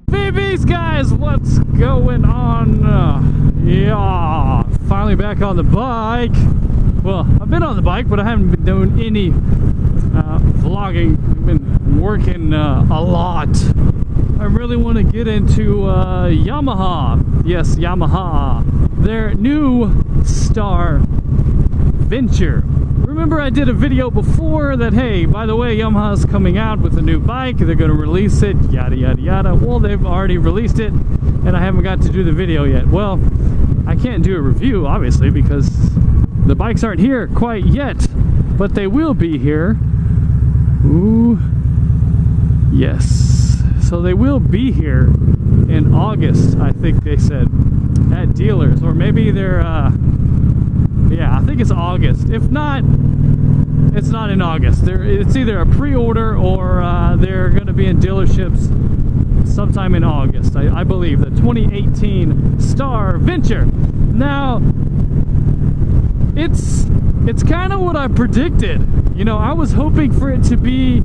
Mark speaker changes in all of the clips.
Speaker 1: Vbeast guys, what's going on? Yeah, finally back on the bike. Well, I've been on the bike, but I haven't been doing any vlogging. I've been working a lot. I really want to get into Yamaha. Yes, Yamaha. Their new Star Venture. Remember I did a video before that, hey, by the way, Yamaha's coming out with a new bike. They're going to release it, yada, yada, yada. Well, they've already released it, and I haven't got to do the video yet. Well, I can't do a review, obviously, because the bikes aren't here quite yet, but they will be here. Ooh, yes. So they will be here in August, I think they said, at dealers. Or maybe they're, yeah, I think it's August. If not, it's not in August. It's either a pre-order or they're going to be in dealerships sometime in August, I believe. The 2018 Star Venture. Now, it's kind of what I predicted. You know, I was hoping for it to be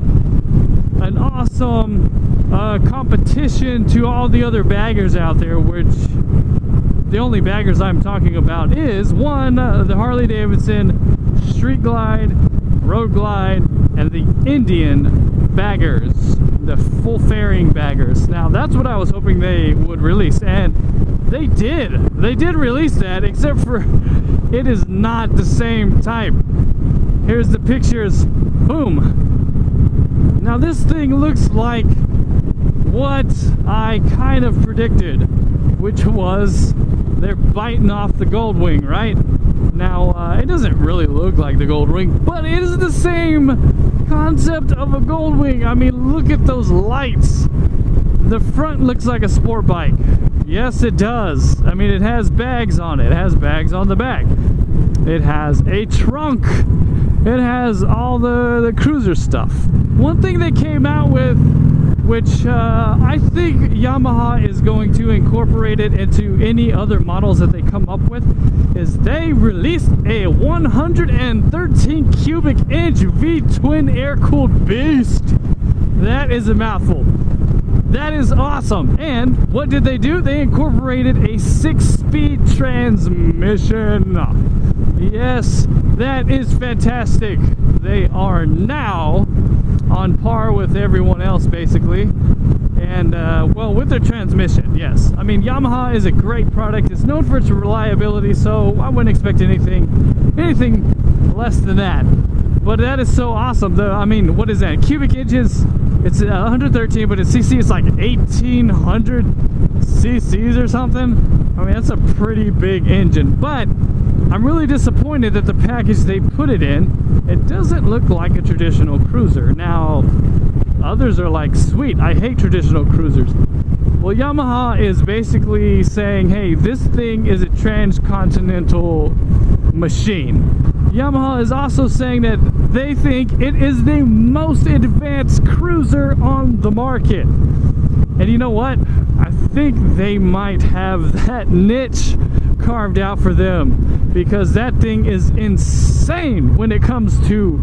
Speaker 1: an awesome competition to all the other baggers out there, which the only baggers I'm talking about is one, the Harley Davidson Street Glide, Road Glide, and the Indian baggers, the full fairing baggers. Now that's what I was hoping they would release, and they did release that, except for it is not the same type. Here's the pictures. Boom. Now this thing looks like what I kind of predicted, which was they're biting off the Goldwing, right? Now, it doesn't really look like the Goldwing, but it is the same concept of a Goldwing. I mean, look at those lights. The front looks like a sport bike. Yes, it does. I mean, it has bags on it. It has bags on the back. It has a trunk. It has all the cruiser stuff. One thing they came out with, which I think Yamaha is going to incorporate it into any other models that they come up with, is they released a 113 cubic inch V-twin air-cooled beast. That is a mouthful. That is awesome. And what did they do? They incorporated a 6-speed transmission. Yes, that is fantastic. They are now on par with everyone else, basically. And well, with their transmission, yes. I mean, Yamaha is a great product. It's known for its reliability, so I wouldn't expect anything less than that. But that is so awesome. I mean, what is that? Cubic inches? It's 113, but its CC is like 1,800 cc's or something. I mean, that's a pretty big engine. But I'm really disappointed that the package they put it in, it doesn't look like a traditional cruiser. Now, others are like, sweet, I hate traditional cruisers. Well, Yamaha is basically saying, hey, this thing is a transcontinental machine. Yamaha is also saying that they think it is the most advanced cruiser on the market. And you know what? I think they might have that niche carved out for them, because that thing is insane when it comes to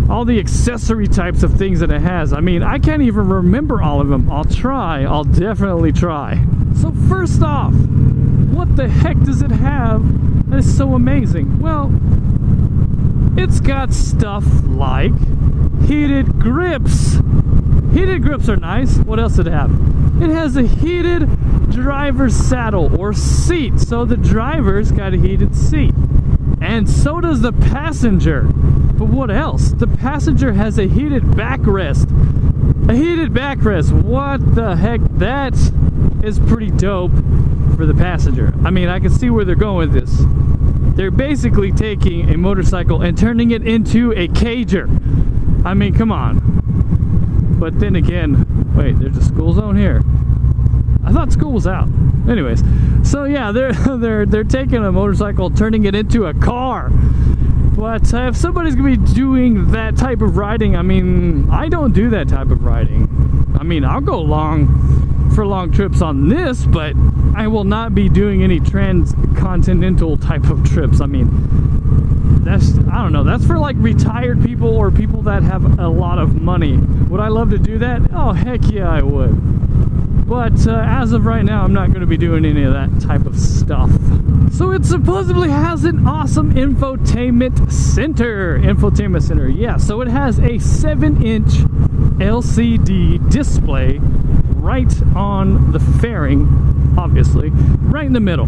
Speaker 1: all the accessory types of things that it has. I mean, I can't even remember all of them. I'll definitely try. So first off, what the heck does it have that is so amazing? Well, it's got stuff like heated grips. Heated grips are nice. What else did it have? It has a heated driver's saddle or seat, so the driver's got a heated seat. And so does the passenger. But what else? The passenger has a heated backrest. A heated backrest. What the heck? That is pretty dope for the passenger. I mean, I can see where they're going with this. They're basically taking a motorcycle and turning it into a cager. I mean, come on. But then again, wait, there's a school zone here. I thought school was out. Anyways, so yeah, they're taking a motorcycle, turning it into a car. But if somebody's gonna be doing that type of riding, I mean, I don't do that type of riding. I mean, I'll go for long trips on this, but I will not be doing any transcontinental type of trips. I mean, I don't know, that's for like retired people or people that have a lot of money. Would I love to do that? Oh, heck yeah, I would. But as of right now, I'm not going to be doing any of that type of stuff. So it supposedly has an awesome infotainment center. Yeah, so it has a 7-inch LCD display right on the fairing, obviously, right in the middle.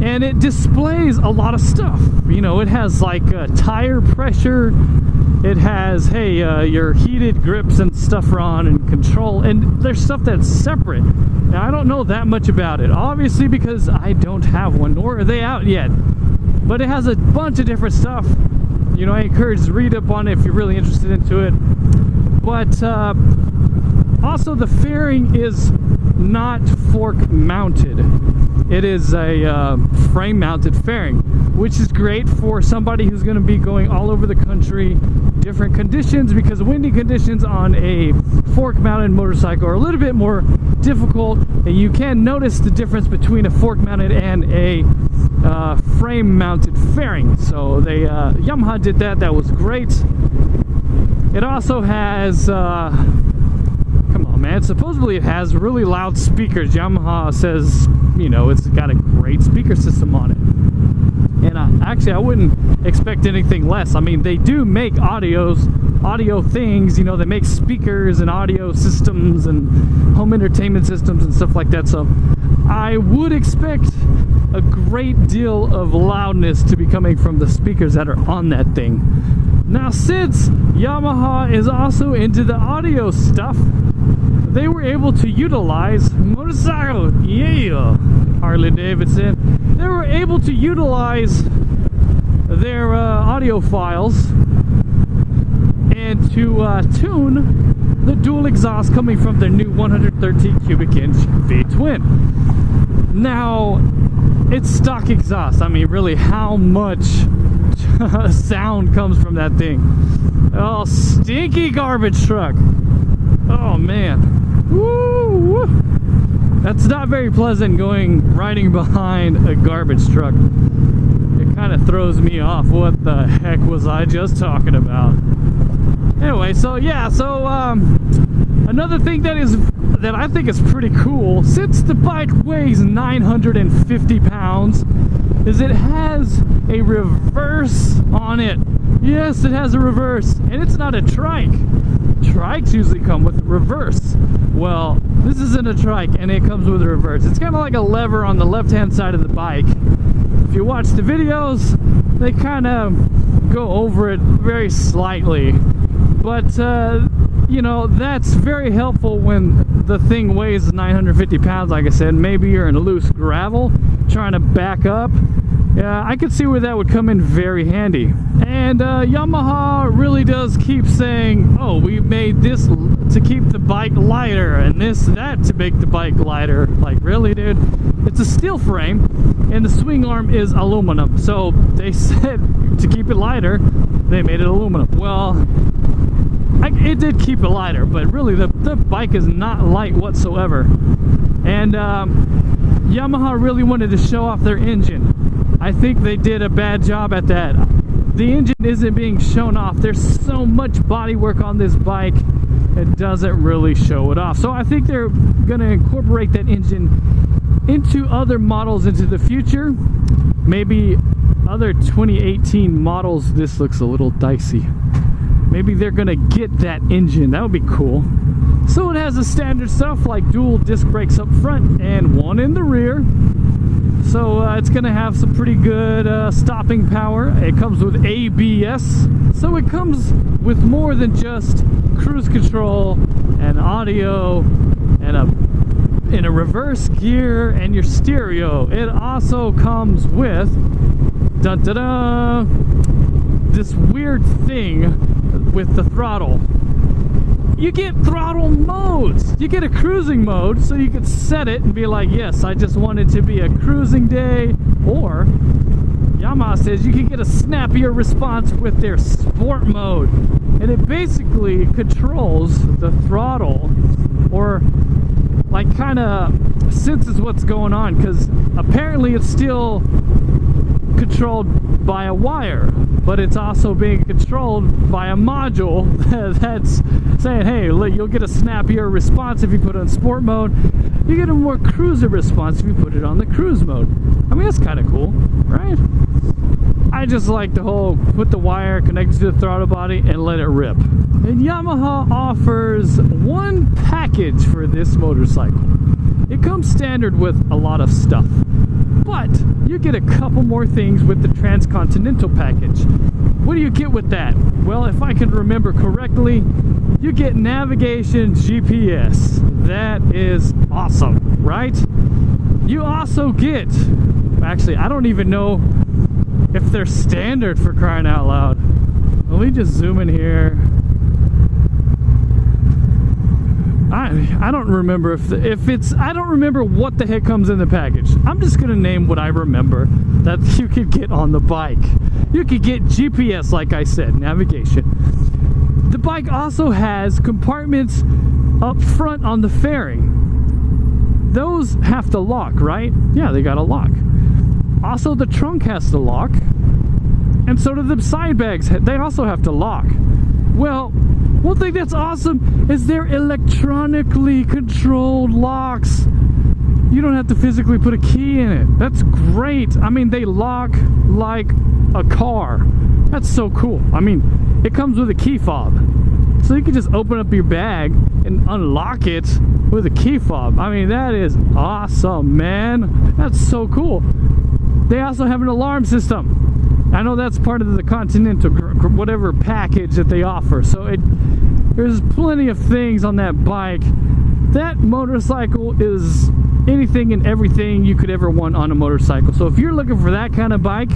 Speaker 1: And it displays a lot of stuff. You know, it has like tire pressure. It has, hey, your heated grips and stuff are on, and control. And there's stuff that's separate. Now, I don't know that much about it, obviously, because I don't have one, nor are they out yet. But it has a bunch of different stuff. You know, I encourage you to read up on it if you're really interested into it. But also, the fairing is not fork mounted. It is a frame mounted fairing, which is great for somebody who's going to be going all over the country, different conditions, because windy conditions on a fork mounted motorcycle are a little bit more difficult, and you can notice the difference between a fork mounted and a frame mounted fairing. So they Yamaha did that. That was great. It also has come on, man, supposedly it has really loud speakers. Yamaha says, you know, it's got a great speaker system on it. And actually, I wouldn't expect anything less. I mean, they do make audio things, you know, they make speakers and audio systems and home entertainment systems and stuff like that. So I would expect a great deal of loudness to be coming from the speakers that are on that thing. Now, since Yamaha is also into the audio stuff, they were able to utilize motorcycle, yeah, Harley Davidson. They were able to utilize their audio files and to tune the dual exhaust coming from their new 113 cubic inch V-twin. Now, it's stock exhaust. I mean, really, how much sound comes from that thing? Oh, stinky garbage truck. Oh man. Woo! That's not very pleasant riding behind a garbage truck. It kind of throws me off. What the heck was I just talking about? Anyway, so yeah, so another thing that I think is pretty cool, since the bike weighs 950 pounds, is it has a reverse on it. Yes, it has a reverse, and it's not a trike. Trikes usually come with reverse. Well, this isn't a trike, and it comes with a reverse. It's kind of like a lever on the left-hand side of the bike. If you watch the videos, they kind of go over it very slightly. But, you know, that's very helpful when the thing weighs 950 pounds, like I said. Maybe you're in loose gravel trying to back up. Yeah, I could see where that would come in very handy. And Yamaha really does keep saying, oh, we made this to keep the bike lighter, and that to make the bike lighter. Like, really, dude? It's a steel frame, and the swing arm is aluminum. So they said to keep it lighter, they made it aluminum. Well, it did keep it lighter, but really the bike is not light whatsoever. And Yamaha really wanted to show off their engine. I think they did a bad job at that. The engine isn't being shown off. There's so much bodywork on this bike, it doesn't really show it off. So I think they're going to incorporate that engine into other models into the future. Maybe other 2018 models. This looks a little dicey. Maybe they're going to get that engine. That would be cool. So it has the standard stuff like dual disc brakes up front and one in the rear. So it's going to have some pretty good stopping power. It comes with ABS. So it comes with more than just cruise control and audio and a reverse gear and your stereo. It also comes with this weird thing with the throttle. You get throttle modes. You get a cruising mode, so you can set it and be like, yes, I just want it to be a cruising day. Or Yamaha says you can get a snappier response with their sport mode, and it basically controls the throttle, or like kind of senses what's going on, because apparently it's still controlled by a wire, but it's also being controlled by a module that's saying, hey, look, you'll get a snappier response if you put it on sport mode. You get a more cruiser response if you put it on the cruise mode. I mean, that's kind of cool, right? I just like the whole put the wire connected to the throttle body and let it rip. And Yamaha offers one package for this motorcycle. It comes standard with a lot of stuff, but you get a couple more things with the Transcontinental package. What do you get with that? Well, if I can remember correctly, you get navigation GPS. That is awesome, right? You also get, actually, I don't even know if they're standard, for crying out loud. Let me just zoom in here. I don't remember if it's I don't remember what the heck comes in the package. I'm just gonna name what I remember that you could get on the bike. You could get GPS, like I said, navigation. The bike also has compartments up front on the fairing. Those have to lock, right? Yeah, they gotta lock. Also, the trunk has to lock, and so do the side bags. They also have to lock. Well, one thing that's awesome is they're electronically controlled locks. You don't have to physically put a key in it. That's great. I mean, they lock like a car. That's so cool. I mean, it comes with a key fob. So you can just open up your bag and unlock it with a key fob. I mean, that is awesome, man. That's so cool. They also have an alarm system. I know that's part of the Continental, whatever package that they offer. So there's plenty of things on that bike. That motorcycle is anything and everything you could ever want on a motorcycle. So if you're looking for that kind of bike,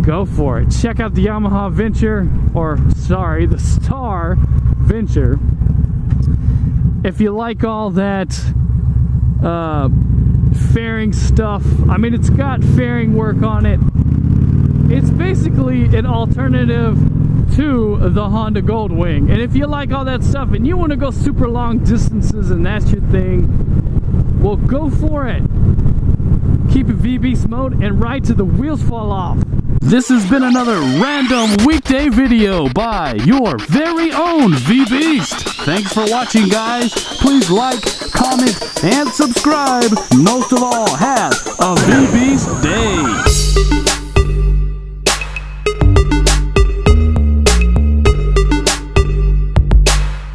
Speaker 1: go for it. Check out the Yamaha Venture, or sorry, the Star Venture. If you like all that fairing stuff, I mean, it's got fairing work on it. It's basically an alternative to the Honda Goldwing. And if you like all that stuff and you want to go super long distances and that's your thing, well, go for it. Keep it Vbeast mode and ride till the wheels fall off. This has been another random weekday video by your very own Vbeast. Thanks for watching, guys. Please like, comment, and subscribe. Most of all, have a Vbeast day.